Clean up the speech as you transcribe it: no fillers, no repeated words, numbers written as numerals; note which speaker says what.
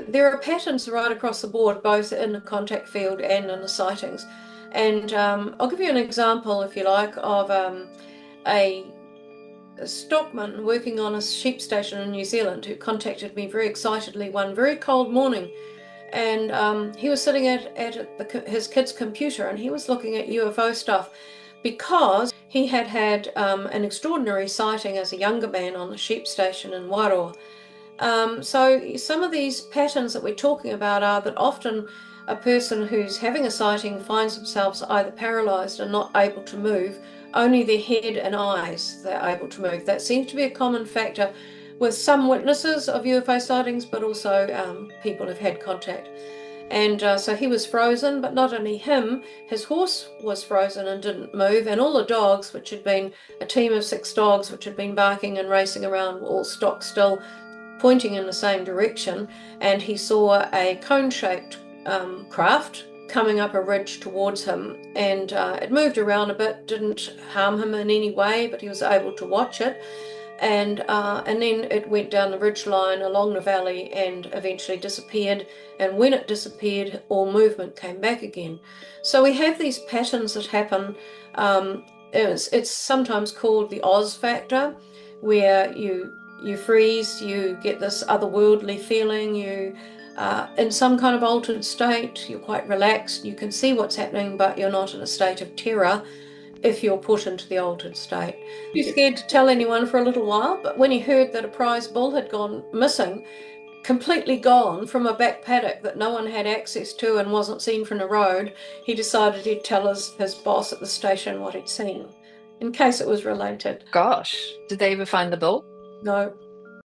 Speaker 1: there are patterns right across the board, both in the contact field and in the sightings. And I'll give you an example, if you like, of a stockman working on a sheep station in New Zealand who contacted me very excitedly one very cold morning. And he was sitting at his kid's computer, and he was looking at UFO stuff because he had had an extraordinary sighting as a younger man on the sheep station in Wairoa. So some of these patterns that we're talking about are that often a person who's having a sighting finds themselves either paralyzed and not able to move, only their head and eyes they're able to move. That seems to be a common factor with some witnesses of UFO sightings, but also people who've had contact. And so he was frozen, but not only him, his horse was frozen and didn't move, and all the dogs, which had been a team of 6 dogs, which had been barking and racing around, were all stock still, pointing in the same direction. And he saw a cone-shaped craft coming up a ridge towards him, and it moved around a bit, didn't harm him in any way, but he was able to watch it. And then it went down the ridge line along the valley and eventually disappeared. And when it disappeared, all movement came back again. So we have these patterns that happen. It's sometimes called the Oz factor, where you freeze, you get this otherworldly feeling, you in some kind of altered state, you're quite relaxed, you can see what's happening, but you're not in a state of terror if you're put into the altered state. He was scared to tell anyone for a little while, but when he heard that a prize bull had gone missing, completely gone from a back paddock that no one had access to and wasn't seen from the road, he decided he'd tell his boss at the station what he'd seen, in case it was related.
Speaker 2: Gosh, did they ever find the bull?
Speaker 1: No.